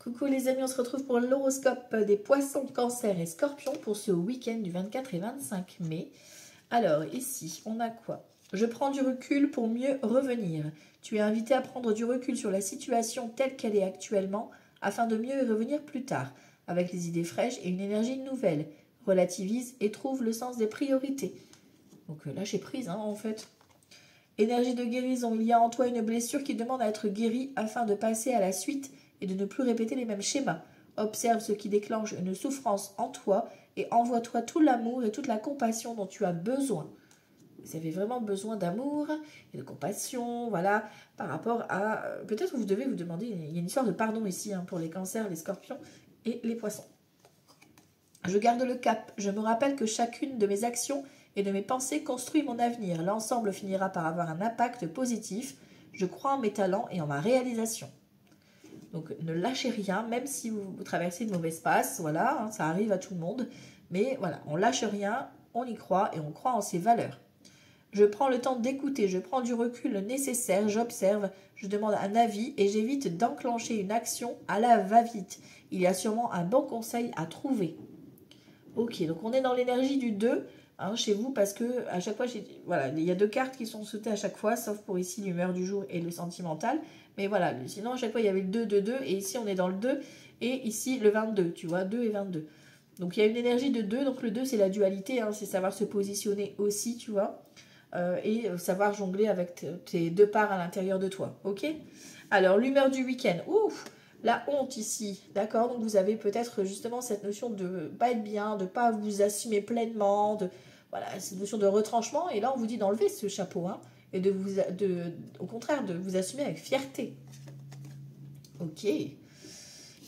Coucou les amis, on se retrouve pour l'horoscope des poissons, cancer et scorpions pour ce week-end du 24 et 25 mai. Alors ici, on a quoi? Je prends du recul pour mieux revenir. Tu es invité à prendre du recul sur la situation telle qu'elle est actuellement afin de mieux y revenir plus tard, avec des idées fraîches et une énergie nouvelle. Relativise et trouve le sens des priorités. Donc lâcher prise en fait. Énergie de guérison, il y a en toi une blessure qui demande à être guérie afin de passer à la suite et de ne plus répéter les mêmes schémas. Observe ce qui déclenche une souffrance en toi et envoie-toi tout l'amour et toute la compassion dont tu as besoin. Vous avez vraiment besoin d'amour et de compassion, voilà, par rapport à... Peut-être que vous devez vous demander, il y a une histoire de pardon ici pour les cancers, les scorpions et les poissons. Je garde le cap, je me rappelle que chacune de mes actions et de mes pensées construit mon avenir. L'ensemble finira par avoir un impact positif. Je crois en mes talents et en ma réalisation. Donc ne lâchez rien, même si vous traversez une mauvaise passe, voilà, ça arrive à tout le monde. Mais voilà, on lâche rien, on y croit et on croit en ses valeurs. Je prends le temps d'écouter, je prends du recul nécessaire, j'observe, je demande un avis et j'évite d'enclencher une action à la va-vite. Il y a sûrement un bon conseil à trouver. Ok, donc on est dans l'énergie du 2 chez vous parce que à chaque fois, voilà, il y a deux cartes qui sont sautées à chaque fois, sauf pour ici l'humeur du jour et le sentimental. Mais voilà, sinon à chaque fois il y avait le 2, 2, 2 et ici on est dans le 2 et ici le 22, tu vois, 2 et 22. Donc il y a une énergie de 2, donc le 2 c'est la dualité, c'est savoir se positionner aussi, tu vois, et savoir jongler avec tes deux parts à l'intérieur de toi, ok? Alors l'humeur du week-end, ouf! La honte ici, d'accord? Donc vous avez peut-être justement cette notion de pas être bien, de pas vous assumer pleinement, voilà, cette notion de retranchement. Et là, on vous dit d'enlever ce chapeau, et au contraire, de vous assumer avec fierté. Ok.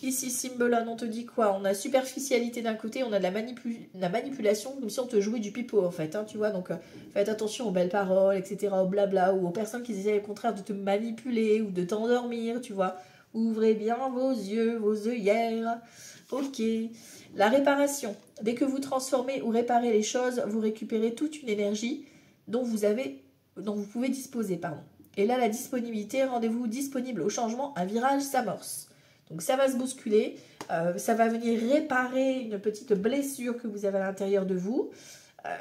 Ici, Symbolone, on te dit quoi? On a superficialité d'un côté, on a de la manipulation, comme si on te jouait du pipeau, en fait, tu vois. Donc, faites attention aux belles paroles, etc., au blabla, ou aux personnes qui essaient au contraire de te manipuler ou de t'endormir, tu vois. Ouvrez bien vos yeux, vos œillères. Ok. La réparation. Dès que vous transformez ou réparez les choses, vous récupérez toute une énergie dont vous pouvez disposer, pardon. Et là, la disponibilité, rendez-vous disponible au changement, un virage s'amorce. Donc ça va se bousculer, ça va venir réparer une petite blessure que vous avez à l'intérieur de vous.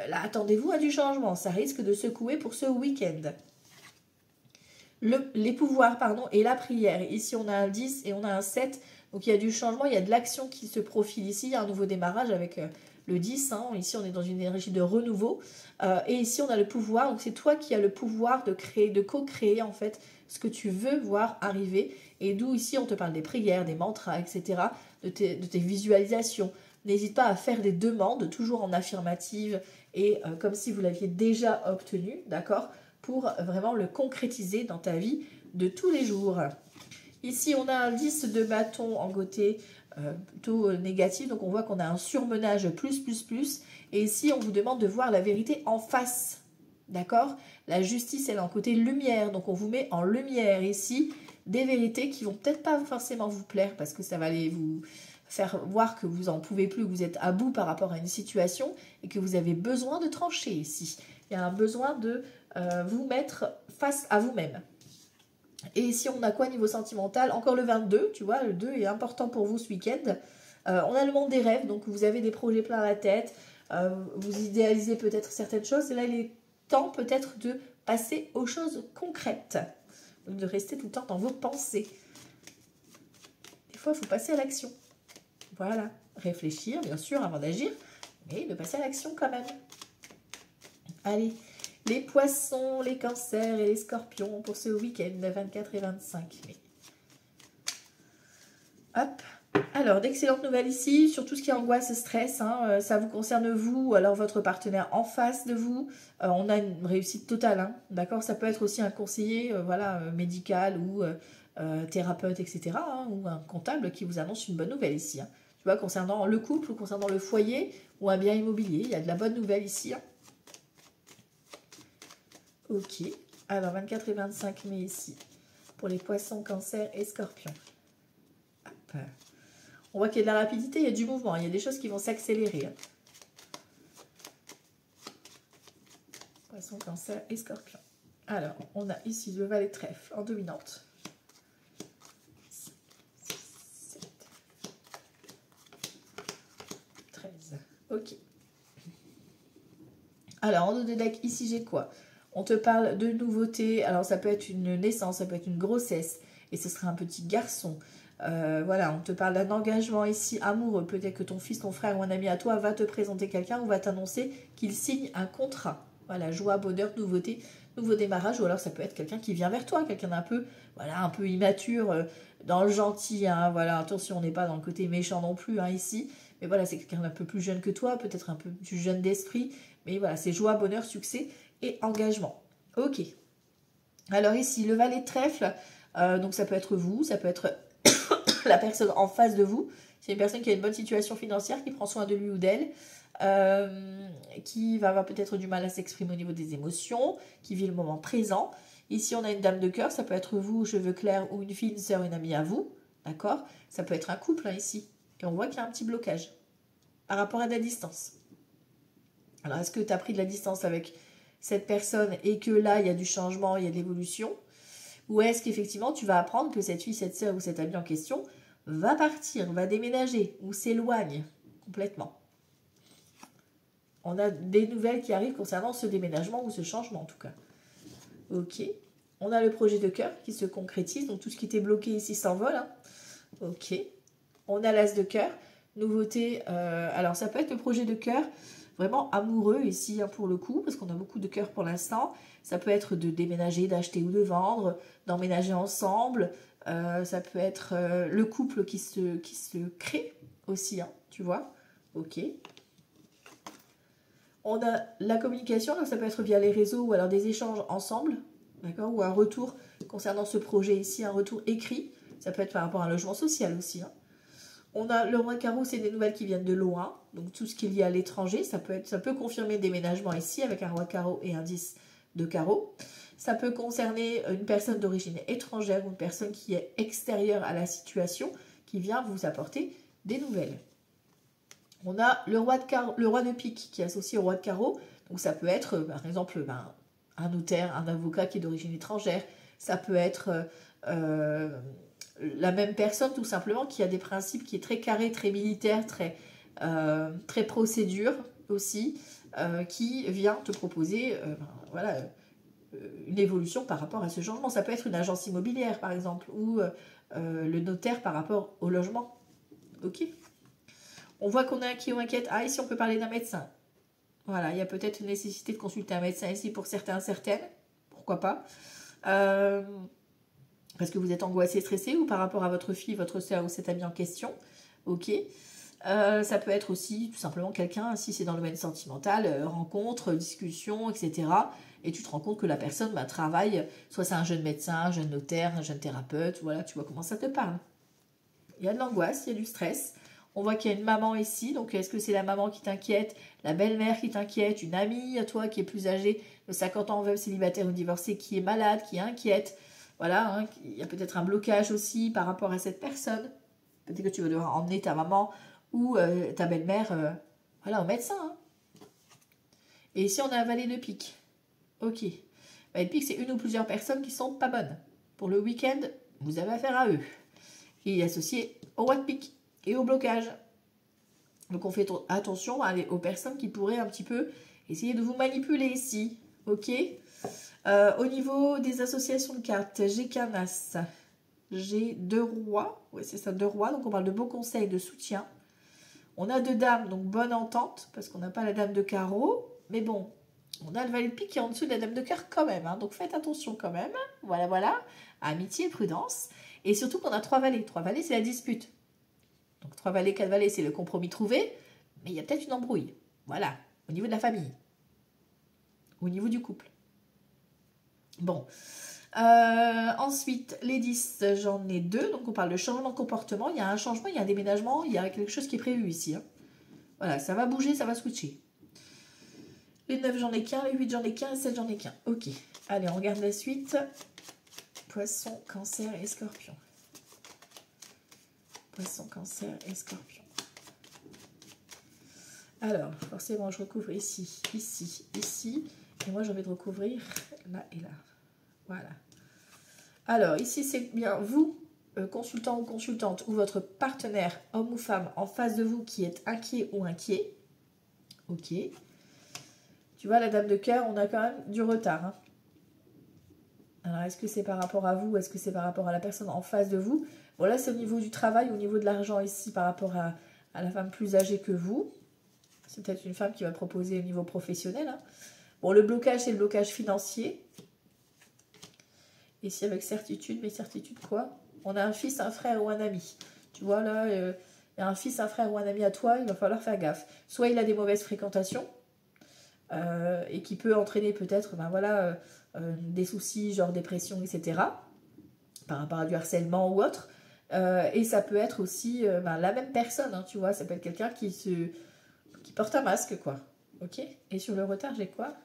Là, attendez-vous à du changement, ça risque de secouer pour ce week-end. Les pouvoirs, et la prière. Ici, on a un 10 et on a un 7. Donc, il y a du changement, il y a de l'action qui se profile ici. Il y a un nouveau démarrage avec le 10. Ici, on est dans une énergie de renouveau. Et ici, on a le pouvoir. Donc, c'est toi qui as le pouvoir de créer, de co-créer, en fait, ce que tu veux voir arriver. Et d'où, ici, on te parle des prières, des mantras, etc., de tes visualisations. N'hésite pas à faire des demandes, toujours en affirmative et comme si vous l'aviez déjà obtenu, d'accord ? Pour vraiment le concrétiser dans ta vie de tous les jours. Ici, on a un 10 de bâton en côté plutôt négatif. Donc, on voit qu'on a un surmenage plus. Et ici, on vous demande de voir la vérité en face. D'accord? La justice, elle est en côté lumière. Donc, on vous met en lumière ici des vérités qui vont peut-être pas forcément vous plaire parce que ça va aller vous faire voir que vous en pouvez plus, que vous êtes à bout par rapport à une situation et que vous avez besoin de trancher ici. Il y a un besoin de vous mettre face à vous-même. Et ici, on a quoi niveau sentimental? Encore le 22, tu vois, le 2 est important pour vous ce week-end. On a le monde des rêves, donc vous avez des projets plein la tête, vous idéalisez peut-être certaines choses, et là, il est temps peut-être de passer aux choses concrètes, donc de rester tout le temps dans vos pensées. Des fois, il faut passer à l'action. Voilà, réfléchir, bien sûr, avant d'agir, mais de passer à l'action quand même. Allez, les poissons, les cancers et les scorpions pour ce week-end, 24 et 25 mai. Hop. Alors, d'excellentes nouvelles ici, sur tout ce qui est angoisse et stress. Ça vous concerne vous ou alors votre partenaire en face de vous. On a une réussite totale, d'accord? Ça peut être aussi un conseiller médical ou thérapeute, etc. Ou un comptable qui vous annonce une bonne nouvelle ici. Tu vois, concernant le couple ou concernant le foyer ou un bien immobilier, il y a de la bonne nouvelle ici. Ok, alors 24 et 25 mai ici, pour les poissons, cancers et scorpions. Hop. On voit qu'il y a de la rapidité, il y a du mouvement, il y a des choses qui vont s'accélérer. Poissons, cancers et scorpions. Alors, on a ici le valet de trèfle en dominante. 6, 7, Ok. Alors, en dos de deck, ici, j'ai quoi? On te parle de nouveautés. Alors, ça peut être une naissance, ça peut être une grossesse. Et ce sera un petit garçon. Voilà, on te parle d'un engagement ici amoureux. Peut-être que ton fils, ton frère ou un ami à toi va te présenter quelqu'un ou va t'annoncer qu'il signe un contrat. Voilà, joie, bonheur, nouveauté, nouveau démarrage. Ou alors, ça peut être quelqu'un qui vient vers toi. Quelqu'un d'un peu, voilà, un peu immature, dans le gentil. Hein, voilà, attention, on n'est pas dans le côté méchant non plus, hein, ici. Mais voilà, c'est quelqu'un d'un peu plus jeune que toi, peut-être un peu plus jeune d'esprit. Mais voilà, c'est joie, bonheur, succès et engagement. Ok. Alors ici, le valet de trèfle, donc ça peut être vous, ça peut être la personne en face de vous. C'est une personne qui a une bonne situation financière, qui prend soin de lui ou d'elle, qui va avoir peut-être du mal à s'exprimer au niveau des émotions, qui vit le moment présent. Ici, on a une dame de cœur, ça peut être vous, cheveux clairs, ou une fille, une sœur, une amie à vous. D'accord? Ça peut être un couple, hein, ici. Et on voit qu'il y a un petit blocage par rapport à la distance. Alors, est-ce que tu as pris de la distance avec cette personne et que là, il y a du changement, il y a de l'évolution? Ou est-ce qu'effectivement, tu vas apprendre que cette fille, cette sœur ou cette amie en question va partir, va déménager ou s'éloigne complètement? On a des nouvelles qui arrivent concernant ce déménagement ou ce changement en tout cas. Ok. On a le projet de cœur qui se concrétise. Donc tout ce qui était bloqué ici s'envole. Hein. Ok. On a l'as de cœur. Nouveauté. Alors ça peut être le projet de cœur vraiment amoureux ici hein, pour le coup. Parce qu'on a beaucoup de cœur pour l'instant. Ça peut être de déménager, d'acheter ou de vendre. D'emménager ensemble. Ça peut être le couple qui se crée aussi. Hein, tu vois. Ok. On a la communication, ça peut être via les réseaux ou alors des échanges ensemble, d'accord, ou un retour concernant ce projet ici, un retour écrit. Ça peut être par rapport à un logement social aussi. Hein. On a le roi de carreau, c'est des nouvelles qui viennent de loin, donc tout ce qui est lié à l'étranger, ça peut confirmer des déménagements ici avec un roi de carreau et un 10 de carreau. Ça peut concerner une personne d'origine étrangère ou une personne qui est extérieure à la situation, qui vient vous apporter des nouvelles. On a le roi de pique qui est associé au roi de carreau. Donc ça peut être, par exemple, un notaire, un avocat qui est d'origine étrangère. Ça peut être la même personne, tout simplement, qui a des principes, qui est très carré, très militaire, très procédure aussi, qui vient te proposer voilà, une évolution par rapport à ce changement. Ça peut être une agence immobilière, par exemple, ou le notaire par rapport au logement. Ok. On voit qu'on a un qui ou inquiète. Ah, ici, on peut parler d'un médecin. Voilà, il y a peut-être une nécessité de consulter un médecin ici pour certains, certaines. Pourquoi pas parce que vous êtes angoissé, stressé ou par rapport à votre fille, votre soeur ou cet ami en question. Ok. Ça peut être aussi tout simplement quelqu'un, si c'est dans le domaine sentimental, rencontre, discussion, etc. Et tu te rends compte que la personne travaille, soit c'est un jeune médecin, un jeune notaire, un jeune thérapeute. Voilà, tu vois comment ça te parle. Il y a de l'angoisse, il y a du stress. On voit qu'il y a une maman ici, donc est-ce que c'est la maman qui t'inquiète, la belle-mère qui t'inquiète, une amie à toi qui est plus âgée, de 50 ans, veuve, célibataire ou divorcée, qui est malade, qui est inquiète. Voilà, hein, il y a peut-être un blocage aussi par rapport à cette personne. Peut-être que tu vas devoir emmener ta maman ou ta belle-mère voilà, au médecin. Hein. Et ici, on a un valet de pique. Ok. Valet de pique, c'est une ou plusieurs personnes qui sont pas bonnes. Pour le week-end, vous avez affaire à eux. Il est associé au roi de pique et au blocage. Donc on fait attention aux personnes qui pourraient un petit peu essayer de vous manipuler ici. Ok. Au niveau des associations de cartes, j'ai qu'un as. J'ai 2 rois. Oui, c'est ça, 2 rois. Donc on parle de beaux conseils, de soutien. On a 2 dames, donc bonne entente, parce qu'on n'a pas la dame de carreau. Mais bon, on a le valet de pique qui est en dessous de la dame de cœur quand même. Hein, donc faites attention quand même. Voilà, voilà. Amitié et prudence. Et surtout qu'on a 3 valets. 3 valets, c'est la dispute. Donc 3 valets, 4 valets, c'est le compromis trouvé. Mais il y a peut-être une embrouille. Voilà, au niveau de la famille. Au niveau du couple. Bon. Ensuite, les 10, j'en ai 2. Donc on parle de changement de comportement. Il y a un changement, il y a un déménagement. Il y a quelque chose qui est prévu ici. Hein. Voilà, ça va bouger, ça va switcher. Les 9, j'en ai qu'un. Les 8, j'en ai qu'un. Les 7, j'en ai qu'un. Ok. Allez, on regarde la suite. Poisson, cancer et scorpion. Poisson, cancer et scorpion. Alors, forcément, je recouvre ici, ici, ici. Et moi, j'ai envie de recouvrir là et là. Voilà. Alors, ici, c'est bien vous, consultant ou consultante, ou votre partenaire, homme ou femme, en face de vous qui est inquiet ou inquiet. Ok. Tu vois, la dame de cœur, on a quand même du retard. Hein. Alors, est-ce que c'est par rapport à vous? Est-ce que c'est par rapport à la personne en face de vous? Bon, là, c'est au niveau du travail, au niveau de l'argent ici, par rapport à la femme plus âgée que vous. C'est peut-être une femme qui va proposer au niveau professionnel. Hein. Bon, le blocage, c'est le blocage financier. Ici, avec certitude, mais certitude quoi? On a un fils, un frère ou un ami. Tu vois, là, il y a un fils, un frère ou un ami à toi, il va falloir faire gaffe. Soit il a des mauvaises fréquentations, et qui peut entraîner peut-être ben voilà, des soucis, genre dépression, etc. Par rapport à du harcèlement ou autre. Et ça peut être aussi ben, la même personne, hein, tu vois, ça peut être quelqu'un qui porte un masque, quoi. Ok. Et sur le retard, j'ai quoi?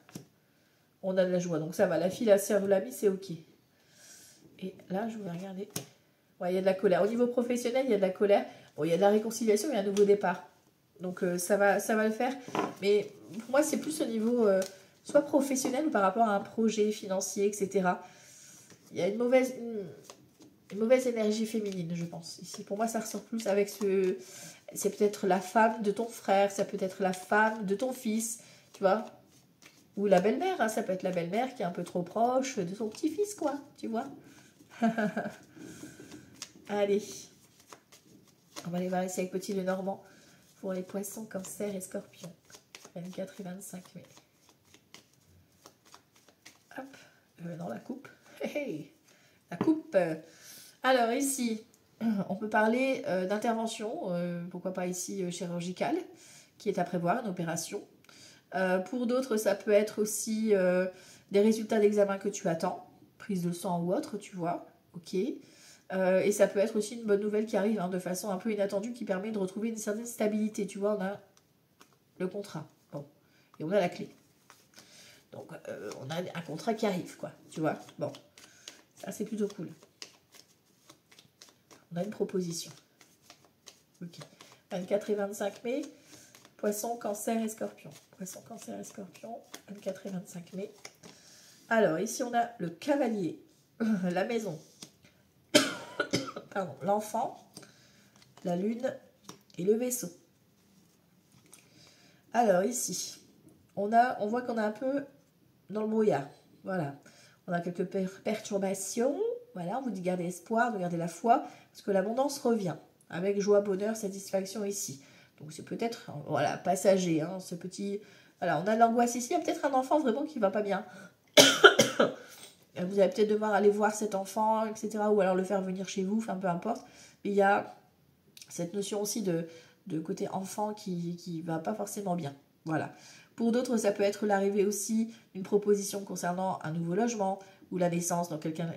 On a de la joie, donc ça va. La fille, la sœur ou l'ami, c'est ok. Et là, je vais regarder. Ouais, il y a de la colère. Au niveau professionnel, il y a de la colère. Bon, il y a de la réconciliation, il y a un nouveau départ. Donc ça va le faire. Mais pour moi, c'est plus au niveau soit professionnel ou par rapport à un projet financier, etc. Il y a une mauvaise énergie féminine, je pense. Ici, pour moi, ça ressort plus avec ce... C'est peut-être la femme de ton frère, ça peut être la femme de ton fils, tu vois. Ou la belle-mère, hein, ça peut être la belle-mère qui est un peu trop proche de son petit-fils, quoi, tu vois. Allez. On va aller voir ici avec Petit Lenormand pour les poissons, cancer et scorpions. 24 et 25 mai. Hop. Dans la coupe. Hey, hey. La coupe. Alors ici, on peut parler d'intervention, pourquoi pas ici chirurgicale, qui est à prévoir, une opération. Pour d'autres, ça peut être aussi des résultats d'examen que tu attends, prise de sang ou autre, tu vois. Ok. Et ça peut être aussi une bonne nouvelle qui arrive hein, de façon un peu inattendue qui permet de retrouver une certaine stabilité. Tu vois, on a le contrat. Bon. Et on a la clé. Donc, on a un contrat qui arrive, quoi. Tu vois. Bon. Ça, c'est plutôt cool. On a une proposition. Ok. 24 et 25 mai. Poisson, cancer et scorpion. Poisson, cancer et scorpion. 24 et 25 mai. Alors, ici, on a le cavalier. La maison. Pardon. L'enfant. La lune. Et le vaisseau. Alors, ici. On voit qu'on est un peu dans le brouillard. Voilà. On a quelques perturbations. Voilà, on vous dit garder espoir, de garder la foi, parce que l'abondance revient, avec joie, bonheur, satisfaction ici. Donc c'est peut-être, voilà, passager, hein, ce petit... Voilà, on a de l'angoisse ici, il y a peut-être un enfant vraiment qui va pas bien. Vous allez peut-être devoir aller voir cet enfant, etc., ou alors le faire venir chez vous, enfin peu importe. Mais il y a cette notion aussi de côté enfant qui va pas forcément bien. Voilà. Pour d'autres, ça peut être l'arrivée aussi d'une proposition concernant un nouveau logement ou la naissance dans quelqu'un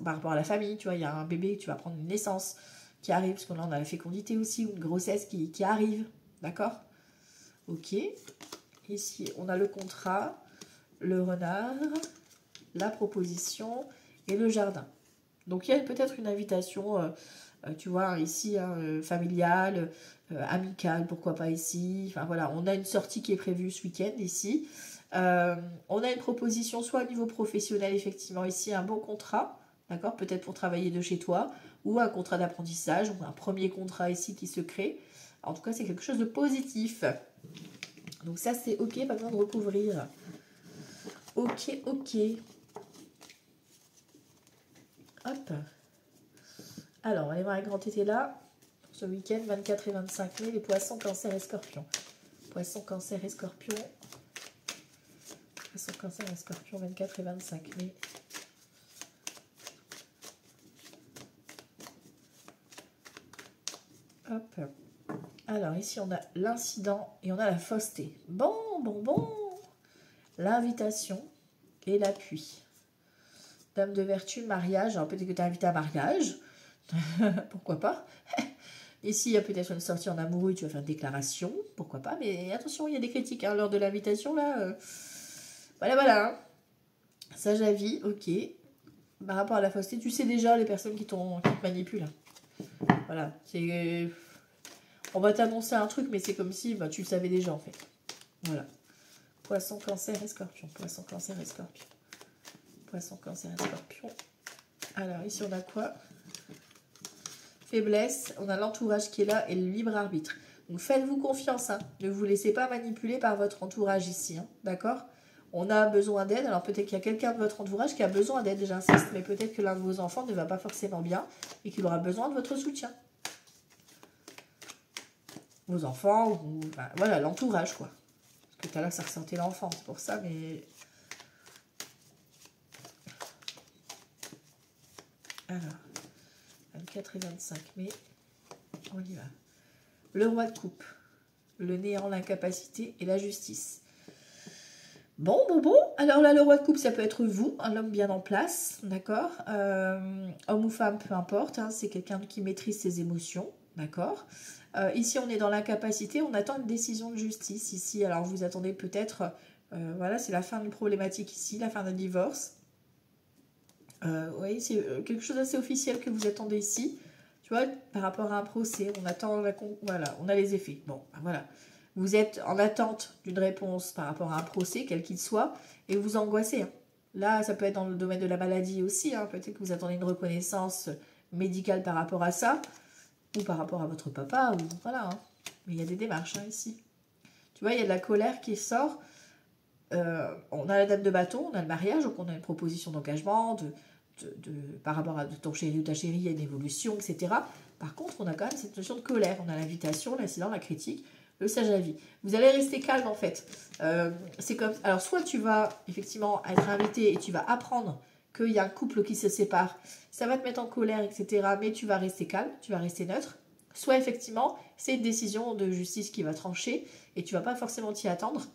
par rapport à la famille. Tu vois, il y a un bébé, tu vas prendre une naissance qui arrive, parce qu'on a la fécondité aussi, ou une grossesse qui arrive. D'accord? Ok. Ici, on a le contrat, le renard, la proposition et le jardin. Donc, il y a peut-être une invitation... tu vois, ici, hein, familiale, amicale, pourquoi pas ici. Enfin voilà, on a une sortie qui est prévue ce week-end ici. On a une proposition soit au niveau professionnel, effectivement, ici, un bon contrat, d'accord, peut-être pour travailler de chez toi, ou un contrat d'apprentissage, ou un premier contrat ici qui se crée. En tout cas, c'est quelque chose de positif. Donc ça, c'est ok, pas besoin de recouvrir. Ok, ok. Hop. Alors, on va aller voir un grand été là. Pour ce week-end, 24 et 25 mai, les poissons, cancer et scorpions. Poissons, cancer et scorpions. Poissons, cancer et scorpions, 24 et 25 mai. Hop. Alors, ici, on a l'incident et on a la fausseté. Bon. L'invitation et l'appui. Dame de vertu, mariage. Alors, peut-être que tu es invité à mariage. Pourquoi pas? Ici, il y a peut-être une sortie en amoureux, tu vas faire une déclaration, pourquoi pas, mais attention, il y a des critiques hein, lors de l'invitation, là. Voilà. Hein. Sage avis, ok. Par rapport à la fausseté, tu sais déjà les personnes qui te manipulent. Voilà, c'est... On va t'annoncer un truc, mais c'est comme si tu le savais déjà, en fait. Voilà. Poisson, cancer et scorpion. Poisson, cancer et scorpion. Poisson, cancer et scorpion. Alors, ici, on a quoi? Faiblesse, on a l'entourage qui est là et le libre arbitre. Donc faites-vous confiance, hein. Ne vous laissez pas manipuler par votre entourage ici, hein. D'accord? On a besoin d'aide, alors peut-être qu'il y a quelqu'un de votre entourage qui a besoin d'aide, j'insiste, mais peut-être que l'un de vos enfants ne va pas forcément bien et qu'il aura besoin de votre soutien. Vos enfants, ou ben, voilà, l'entourage, quoi. Parce que tout à l'heure, ça ressentait l'enfant, c'est pour ça, mais... Alors, 24 et 25 mai, on y va. Le roi de coupe, le néant, l'incapacité et la justice. Bon. Alors là, le roi de coupe, ça peut être vous, un homme bien en place, d'accord, homme ou femme, peu importe, hein, c'est quelqu'un qui maîtrise ses émotions, d'accord. Ici, on est dans l'incapacité, on attend une décision de justice ici. Alors, vous attendez peut-être, voilà, c'est la fin d'une problématique ici, la fin d'un divorce. Oui, c'est quelque chose d'assez officiel que vous attendez ici. Tu vois, par rapport à un procès, on attend, voilà, on a les effets. Bon, ben voilà. Vous êtes en attente d'une réponse par rapport à un procès, quel qu'il soit, et vous angoissez, hein. Là, ça peut être dans le domaine de la maladie aussi, hein. Peut-être que vous attendez une reconnaissance médicale par rapport à ça, ou par rapport à votre papa, ou voilà, hein. Mais il y a des démarches, hein, ici. Tu vois, il y a de la colère qui sort. On a la dame de bâton, on a le mariage, donc on a une proposition d'engagement, par rapport à ton chéri ou ta chérie, il y a une évolution, etc. Par contre, on a quand même cette notion de colère. On a l'invitation, l'incident, la critique, le sage avis. Vous allez rester calme, en fait. C'est comme... Alors, soit tu vas, effectivement, être invité et tu vas apprendre qu'il y a un couple qui se sépare. Ça va te mettre en colère, etc. Mais tu vas rester calme, tu vas rester neutre. Soit, effectivement, c'est une décision de justice qui va trancher et tu vas pas forcément t'y attendre.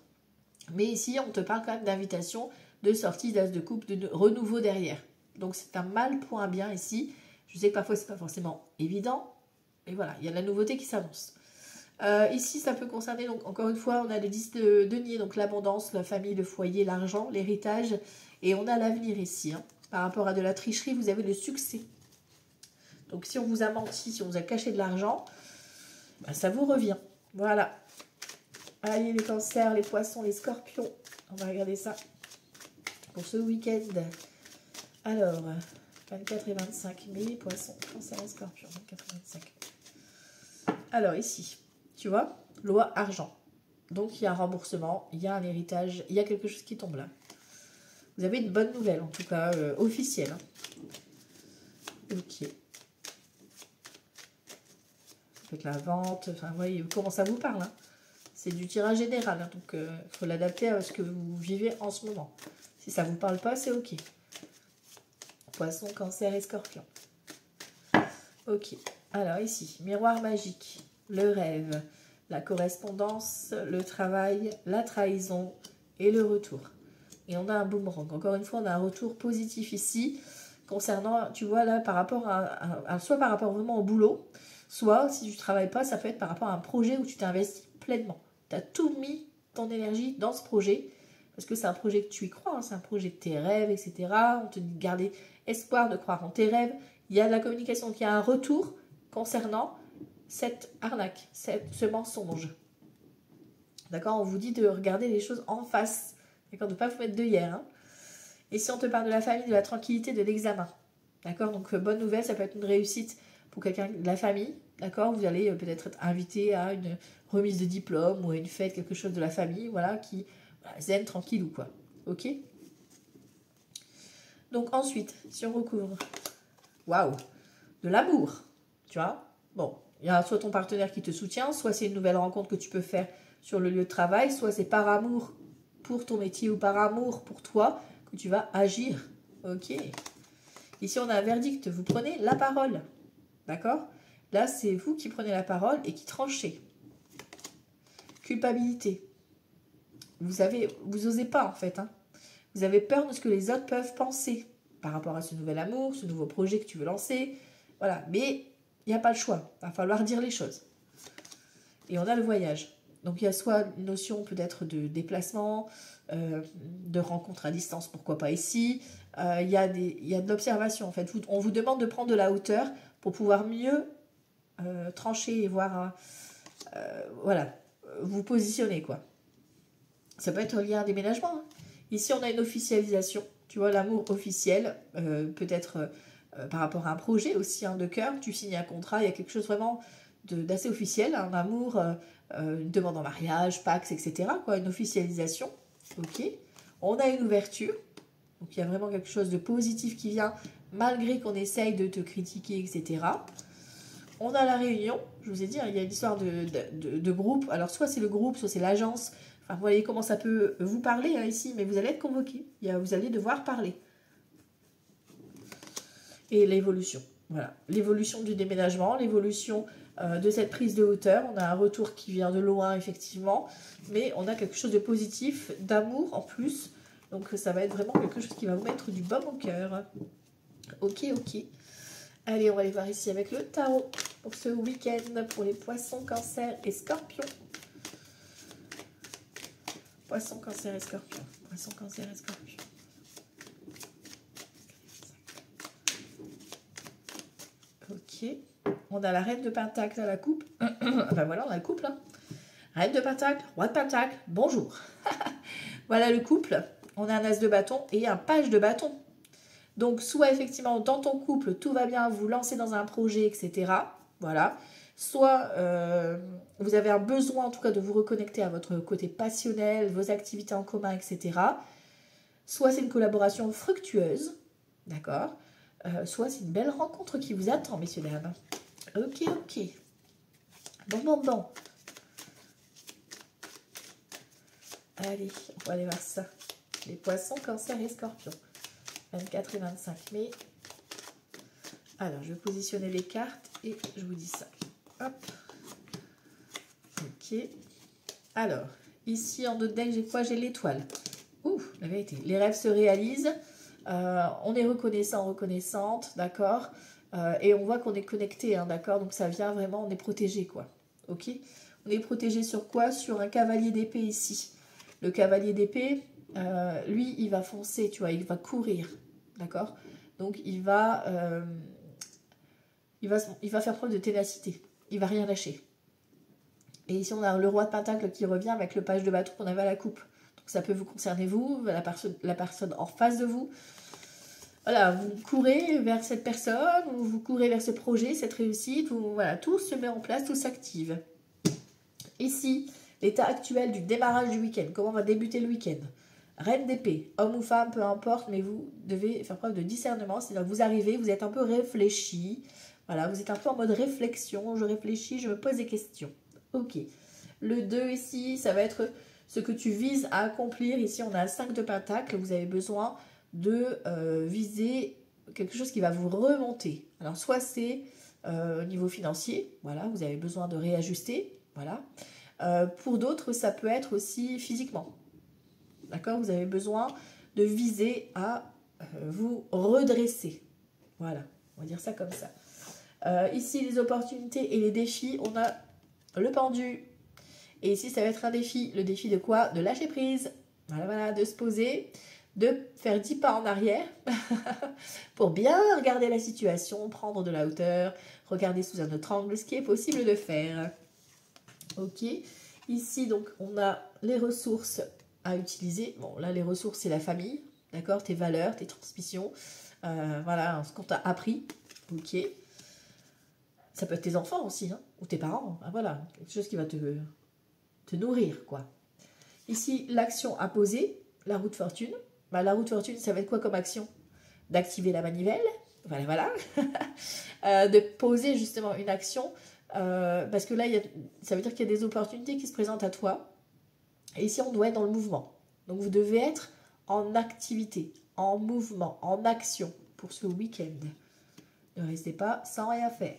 Mais ici, on te parle quand même d'invitation, de sortie, d'as de coupe, de renouveau derrière. Donc, c'est un mal pour un bien ici. Je sais que parfois, c'est pas forcément évident. Mais voilà, il y a de la nouveauté qui s'annonce. Ici, ça peut concerner, donc encore une fois, on a le 10 de denier, donc l'abondance, la famille, le foyer, l'argent, l'héritage. Et on a l'avenir ici, hein. Par rapport à de la tricherie, vous avez le succès. Donc, si on vous a menti, si on vous a caché de l'argent, ben, ça vous revient. Voilà. Allez, les cancers, les poissons, les scorpions. On va regarder ça pour ce week-end. Alors, 24 et 25 mai, poissons, cancer et scorpions. 24 et 25. Alors, ici, tu vois, loi argent. Donc, il y a un remboursement, il y a un héritage, il y a quelque chose qui tombe là. Vous avez une bonne nouvelle, en tout cas, officielle, hein. Ok. Avec la vente, enfin, vous voyez comment ça vous parle, hein. C'est du tirage général, hein, donc il faut l'adapter à ce que vous vivez en ce moment. Si ça ne vous parle pas, c'est ok. Poisson, cancer et scorpion. Ok. Alors ici, miroir magique, le rêve, la correspondance, le travail, la trahison et le retour. Et on a un boomerang. Encore une fois, on a un retour positif ici, concernant, tu vois là, par rapport soit par rapport vraiment au boulot, soit si tu ne travailles pas, ça peut être par rapport à un projet où tu t'investis pleinement. Tu as tout mis ton énergie dans ce projet, parce que c'est un projet que tu y crois, hein, c'est un projet de tes rêves, etc. On te dit de garder espoir, de croire en tes rêves. Il y a de la communication, il y a un retour concernant cette arnaque, ce mensonge. D'accord? On vous dit de regarder les choses en face. D'accord? De ne pas vous mettre d'œillères, hein. Et si on te parle de la famille, de la tranquillité, de l'examen. D'accord? Donc, bonne nouvelle, ça peut être une réussite pour quelqu'un de la famille. D'accord? Vous allez peut-être être invité à une remise de diplôme ou à une fête, quelque chose de la famille, voilà, qui zen, tranquille ou quoi. Ok? Donc, ensuite, si on recouvre, waouh, de l'amour, tu vois? Bon, il y a soit ton partenaire qui te soutient, soit c'est une nouvelle rencontre que tu peux faire sur le lieu de travail, soit c'est par amour pour ton métier ou par amour pour toi que tu vas agir. Ok? Ici, on a un verdict. Vous prenez la parole. D'accord? Là, c'est vous qui prenez la parole et qui tranchez. Culpabilité. Vous osez pas, en fait, hein. Vous avez peur de ce que les autres peuvent penser par rapport à ce nouvel amour, ce nouveau projet que tu veux lancer. Voilà. Mais il n'y a pas le choix. Il va falloir dire les choses. Et on a le voyage. Donc, il y a soit une notion peut-être de déplacement, de rencontre à distance, pourquoi pas ici. Il y a de l'observation, en fait. On vous demande de prendre de la hauteur pour pouvoir mieux trancher et voir, voilà, vous positionner, quoi. Ça peut être lié à un déménagement, hein. Ici, on a une officialisation. Tu vois, l'amour officiel, peut-être par rapport à un projet aussi, hein, de cœur. Tu signes un contrat, il y a quelque chose vraiment d'assez officiel, un amour, une demande en mariage, Pax, etc. quoi, une officialisation. Ok. On a une ouverture. Donc il y a vraiment quelque chose de positif qui vient malgré qu'on essaye de te critiquer, etc. On a la réunion. Je vous ai dit, hein, il y a une histoire de groupe. Alors soit c'est le groupe, soit c'est l'agence. Enfin, vous voyez comment ça peut vous parler hein, ici, mais vous allez être convoqué. Vous allez devoir parler. Et l'évolution. Voilà, l'évolution du déménagement, l'évolution de cette prise de hauteur. On a un retour qui vient de loin, effectivement, mais on a quelque chose de positif, d'amour en plus. Donc ça va être vraiment quelque chose qui va vous mettre du baume au cœur. Ok, ok. Allez, on va aller voir ici avec le tarot pour ce week-end pour les poissons, cancer et scorpions. Poissons, cancer et scorpions. Poissons, cancer et scorpions. Ok. On a la reine de pentacle à la coupe. Ben voilà, on a le couple. Hein. Reine de pentacle, roi de pentacle, bonjour. Voilà le couple. On a un as de bâton et un page de bâton. Donc, soit effectivement, dans ton couple, tout va bien, vous lancez dans un projet, etc. Voilà. Soit vous avez un besoin, en tout cas, de vous reconnecter à votre côté passionnel, vos activités en commun, etc. Soit c'est une collaboration fructueuse, d'accord. Soit c'est une belle rencontre qui vous attend, messieurs, dames. Ok, ok. Bon. Allez, on va aller voir ça. Les poissons, cancer et scorpions. 24 et 25 mai. Alors, je vais positionner les cartes et je vous dis ça. Hop. Ok. Alors, ici en deux decks, j'ai quoi? J'ai l'étoile. Ouh, la vérité. Les rêves se réalisent. On est reconnaissant, reconnaissante, d'accord. Et on voit qu'on est connecté, hein, d'accord. Donc, ça vient vraiment, on est protégé, quoi. Ok. On est protégé sur quoi? Sur un cavalier d'épée ici. Le cavalier d'épée, lui, il va foncer, tu vois, il va courir, d'accord? Donc, il va faire preuve de ténacité. Il va rien lâcher. Et ici, on a le roi de pentacle qui revient avec le page de bâton qu'on avait à la coupe. Donc, ça peut vous concerner, vous, la personne en face de vous. Voilà, vous courez vers cette personne, ou vous courez vers ce projet, cette réussite. Voilà, tout se met en place, tout s'active. Ici, l'état actuel du démarrage du week-end. Comment va débuter le week-end? Reine d'épée, homme ou femme, peu importe, mais vous devez faire preuve de discernement. C'est-à-dire que vous arrivez, vous êtes un peu réfléchi. Voilà, vous êtes un peu en mode réflexion. Je réfléchis, je me pose des questions. Ok. Le 2 ici, ça va être ce que tu vises à accomplir. Ici, on a 5 de pentacle. Vous avez besoin de viser quelque chose qui va vous remonter. Alors, soit c'est au niveau financier. Voilà, vous avez besoin de réajuster. Voilà. Pour d'autres, ça peut être aussi physiquement. D'accord? Vous avez besoin de viser à vous redresser. Voilà, on va dire ça comme ça. Ici, les opportunités et les défis, on a le pendu. Et ici, ça va être un défi. Le défi de quoi? De lâcher prise. Voilà, de se poser, de faire 10 pas en arrière pour bien regarder la situation, prendre de la hauteur, regarder sous un autre angle, ce qui est possible de faire. Ok, ici donc on a les ressources à utiliser. Bon là les ressources c'est la famille, d'accord, tes valeurs, tes transmissions, voilà ce qu'on t'a appris. Ok, ça peut être tes enfants aussi, hein, ou tes parents, voilà, quelque chose qui va te nourrir quoi. Ici l'action à poser, la roue de fortune. La roue de fortune ça va être quoi comme action? D'activer la manivelle, voilà. De poser justement une action. Parce que là, ça veut dire qu'il y a des opportunités qui se présentent à toi. Et ici, on doit être dans le mouvement. Donc, vous devez être en activité, en mouvement, en action pour ce week-end. Ne restez pas sans rien faire.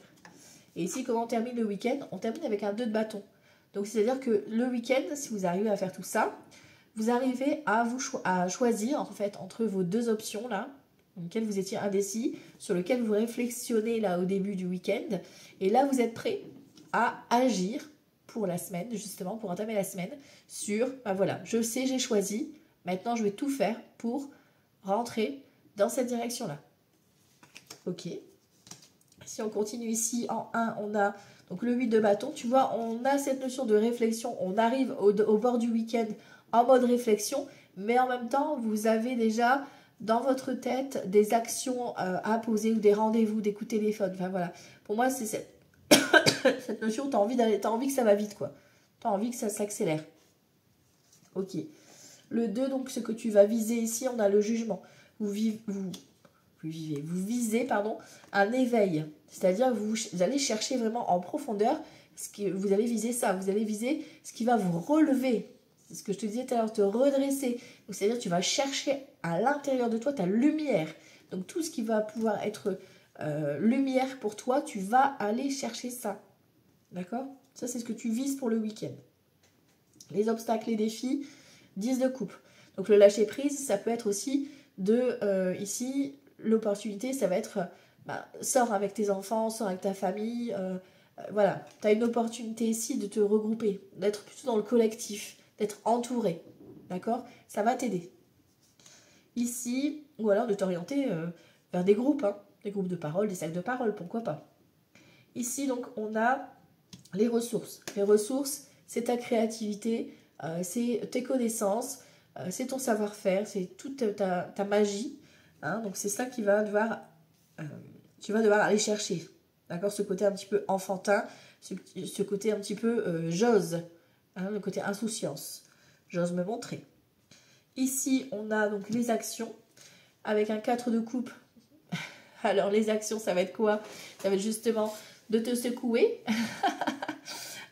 Et ici, comment on termine le week-end? On termine avec un 2 de bâton. Donc, c'est-à-dire que le week-end, si vous arrivez à faire tout ça, vous arrivez à choisir en fait entre vos deux options là, dans lesquelles vous étiez indécis, sur lequel vous réflexionnez là au début du week-end. Et là, vous êtes prêt à agir pour la semaine, justement, pour entamer la semaine, sur, voilà, je sais, j'ai choisi, maintenant je vais tout faire pour rentrer dans cette direction-là. Ok. Si on continue ici, en 1, on a donc le 8 de bâton. Tu vois, on a cette notion de réflexion, on arrive au bord du week-end en mode réflexion, mais en même temps, vous avez déjà dans votre tête des actions à poser ou des rendez-vous, des coups de téléphone. Enfin voilà, pour moi, c'est Cette notion, tu as envie d'aller, t'as envie que ça va vite, quoi. Tu as envie que ça s'accélère. Ok. Le 2, donc, ce que tu vas viser ici, on a le jugement. Vous visez, pardon, un éveil. C'est-à-dire, vous allez chercher vraiment en profondeur, vous allez viser ça. Vous allez viser ce qui va vous relever. C'est ce que je te disais tout à l'heure, te redresser. C'est-à-dire, tu vas chercher à l'intérieur de toi ta lumière. Donc, tout ce qui va pouvoir être lumière pour toi, tu vas aller chercher ça. D'accord? Ça, c'est ce que tu vises pour le week-end. Les obstacles, les défis, 10 de coupe. Donc, le lâcher-prise, ça peut être aussi ici, l'opportunité, ça va être, sors avec tes enfants, sors avec ta famille. Voilà, tu as une opportunité ici de te regrouper, d'être plutôt dans le collectif, d'être entouré. D'accord? Ça va t'aider. Ici, ou alors de t'orienter vers des groupes, hein, des groupes de parole, des cercles de parole, pourquoi pas. Ici, donc, on a les ressources. Les ressources, c'est ta créativité, c'est tes connaissances, c'est ton savoir-faire, c'est toute ta magie. Hein, donc, c'est ça qui va tu vas devoir aller chercher. D'accord? Ce côté un petit peu enfantin, ce côté un petit peu j'ose, hein, le côté insouciance. J'ose me montrer. Ici, on a donc les actions avec un 4 de coupe. Alors, les actions, ça va être quoi? Ça va être justement de te secouer.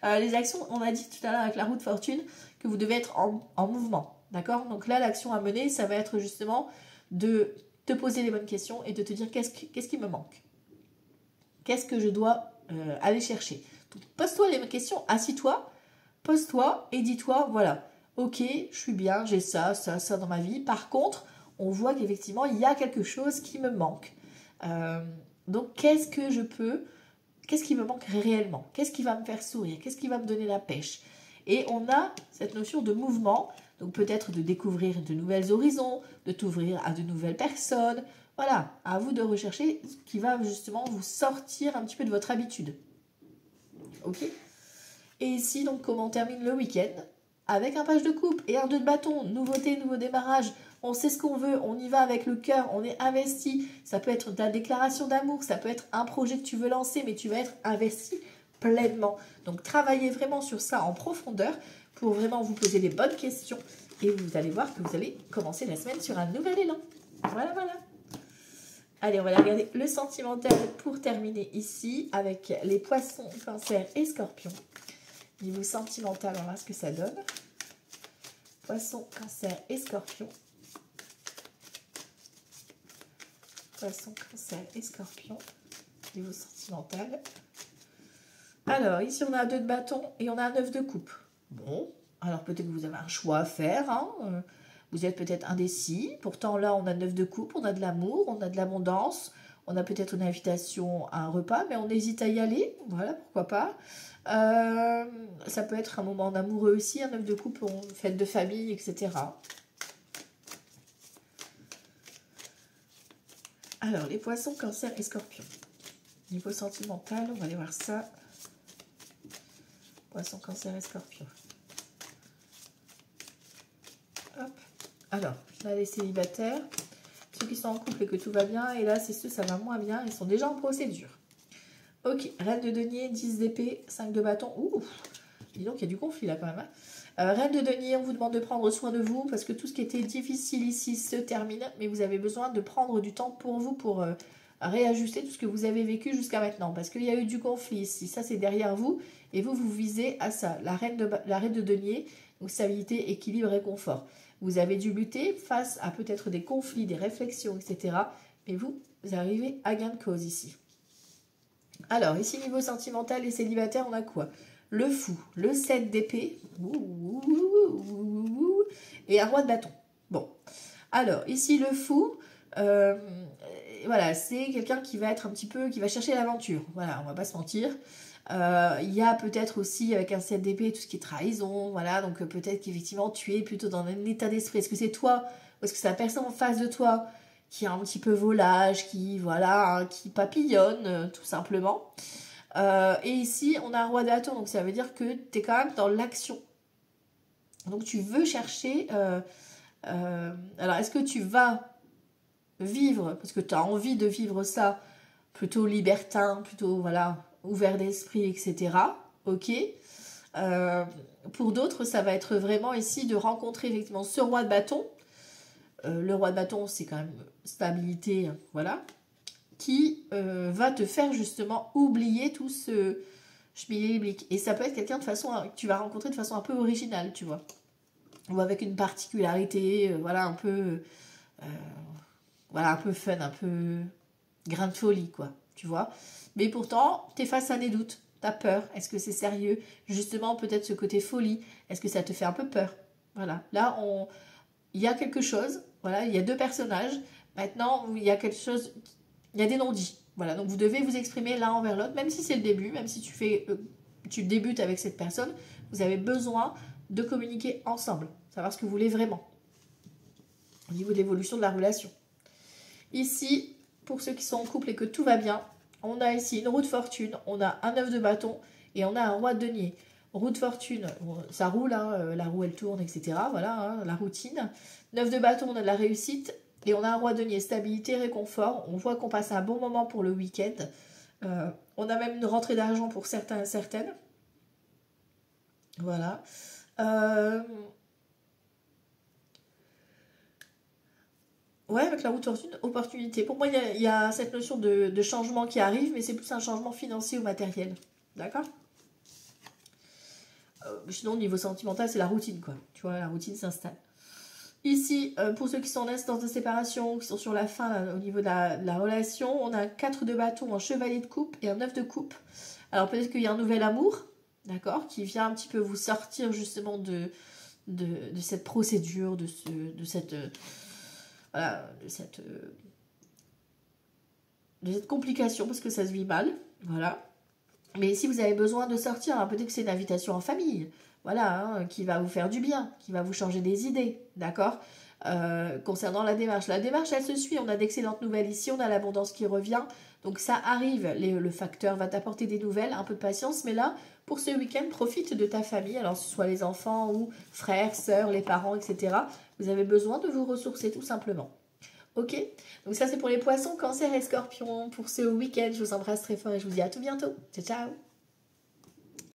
Les actions, on a dit tout à l'heure avec la roue de fortune que vous devez être en mouvement. D'accord? Donc là, l'action à mener, ça va être justement de te poser les bonnes questions et de te dire qu'est-ce qui me manque? Qu'est-ce que je dois aller chercher? Donc, pose-toi les bonnes questions, assis-toi, pose-toi et dis-toi, voilà, ok, je suis bien, j'ai ça, ça, ça dans ma vie. Par contre, on voit qu'effectivement, il y a quelque chose qui me manque. Donc, qu'est-ce qui me manque réellement? Qu'est-ce qui va me faire sourire? Qu'est-ce qui va me donner la pêche? Et on a cette notion de mouvement, donc peut-être de découvrir de nouveaux horizons, de t'ouvrir à de nouvelles personnes. Voilà, à vous de rechercher ce qui va justement vous sortir un petit peu de votre habitude. Ok? Et ici, donc, comment on termine le week-end? Avec un page de coupe et un 2 de bâton. Nouveauté, nouveau démarrage. On sait ce qu'on veut, on y va avec le cœur, on est investi. Ça peut être ta déclaration d'amour, ça peut être un projet que tu veux lancer, mais tu vas être investi pleinement. Donc, travaillez vraiment sur ça en profondeur pour vraiment vous poser les bonnes questions. Et vous allez voir que vous allez commencer la semaine sur un nouvel élan. Voilà, voilà. Allez, on va aller regarder le sentimental pour terminer ici avec les poissons, cancer et scorpions. Niveau sentimental, on va voir ce que ça donne. Poisson, cancer et scorpion. Poisson, cancer et scorpion. Niveau sentimental. Alors, ici, on a un 2 de bâton et on a un 9 de coupe. Bon, alors peut-être que vous avez un choix à faire. Hein. Vous êtes peut-être indécis. Pourtant, là, on a 9 de coupe, on a de l'amour, on a de l'abondance. On a peut-être une invitation à un repas, mais on hésite à y aller. Voilà, pourquoi pas. Ça peut être un moment d'amoureux aussi, un 9 de coupe, une fête de famille, etc. Alors, les poissons, cancer et scorpion. Niveau sentimental, on va aller voir ça. Poisson, cancer et scorpion. Hop. Alors, là, les célibataires. Ceux qui sont en couple et que tout va bien. Et là, c'est ceux, ça va moins bien. Ils sont déjà en procédure. Ok, reine de denier, 10 d'épée, 5 de bâton. Ouh, dis donc, il y a du conflit là quand même. Hein. Reine de denier, on vous demande de prendre soin de vous parce que tout ce qui était difficile ici se termine. Mais vous avez besoin de prendre du temps pour vous pour réajuster tout ce que vous avez vécu jusqu'à maintenant. Parce qu'il y a eu du conflit ici. Ça, c'est derrière vous. Et vous visez à ça. La reine de denier, donc stabilité, équilibre et confort. Vous avez dû lutter face à peut-être des conflits, des réflexions, etc. Mais vous arrivez à gain de cause ici. Alors, ici, niveau sentimental et célibataire, on a quoi? Le fou, le 7 d'épée, et un roi de bâton. Bon, alors, ici, le fou, voilà, c'est quelqu'un qui va être un petit peu, qui va chercher l'aventure. Voilà, on va pas se mentir. Il y a peut-être aussi, avec un 7 d'épée, tout ce qui est trahison, voilà, donc peut-être qu'effectivement, tu es plutôt dans un état d'esprit. Est-ce que c'est toi, ou est-ce que c'est la personne en face de toi qui a un petit peu volage, qui, voilà, hein, qui papillonne, tout simplement. Et ici, on a un roi de bâton, donc ça veut dire que tu es quand même dans l'action. Donc, tu veux chercher... alors, est-ce que tu vas vivre, parce que tu as envie de vivre ça, plutôt libertin, plutôt, voilà, ouvert d'esprit, etc. Ok. Pour d'autres, ça va être vraiment ici de rencontrer effectivement ce roi de bâton. Le roi de bâton, c'est quand même stabilité, voilà, qui va te faire justement oublier tout ce schmilblick. Et ça peut être quelqu'un de façon que tu vas rencontrer de façon un peu originale, tu vois, ou avec une particularité, voilà, un peu fun, un peu grain de folie, quoi, tu vois. Mais pourtant, tu es face à des doutes, tu as peur. Est-ce que c'est sérieux? Justement, peut-être ce côté folie. Est-ce que ça te fait un peu peur? Voilà, là, il y a quelque chose, voilà, il y a deux personnages. Maintenant, il y a quelque chose, il y a des non-dits. Voilà, donc vous devez vous exprimer l'un envers l'autre, même si c'est le début, même si tu débutes avec cette personne, vous avez besoin de communiquer ensemble, savoir ce que vous voulez vraiment, au niveau de l'évolution de la relation. Ici, pour ceux qui sont en couple et que tout va bien, on a ici une roue de fortune, on a un 9 de bâton et on a un roi de denier. Roue de fortune, ça roule, hein, la roue elle tourne, etc. Voilà, hein, la routine. 9 de bâton, on a de la réussite. Et on a un roi de denier, stabilité, réconfort. On voit qu'on passe un bon moment pour le week-end. On a même une rentrée d'argent pour certains et certaines. Voilà. Ouais, avec la roue de fortune, opportunité. Pour moi, il y a cette notion de changement qui arrive, mais c'est plus un changement financier ou matériel. D'accord? Sinon, au niveau sentimental, c'est la routine, quoi. Tu vois, la routine s'installe. Ici, pour ceux qui sont en instance de séparation, qui sont sur la fin là, au niveau de la relation, on a un 4 de bâton, un chevalier de coupe et un 9 de coupe. Alors peut-être qu'il y a un nouvel amour, d'accord, qui vient un petit peu vous sortir justement de cette procédure, de cette complication, parce que ça se vit mal, voilà. Mais si vous avez besoin de sortir, hein, peut-être que c'est une invitation en famille, voilà, hein, qui va vous faire du bien, qui va vous changer des idées, d'accord. Concernant la démarche, elle se suit, on a d'excellentes nouvelles ici, on a l'abondance qui revient, donc ça arrive, le facteur va t'apporter des nouvelles, un peu de patience, mais là, pour ce week-end, profite de ta famille, alors que ce soit les enfants ou frères, sœurs, les parents, etc. Vous avez besoin de vous ressourcer tout simplement. Ok, donc ça c'est pour les poissons, cancer et scorpions pour ce week-end. Je vous embrasse très fort et je vous dis à tout bientôt. Ciao, ciao.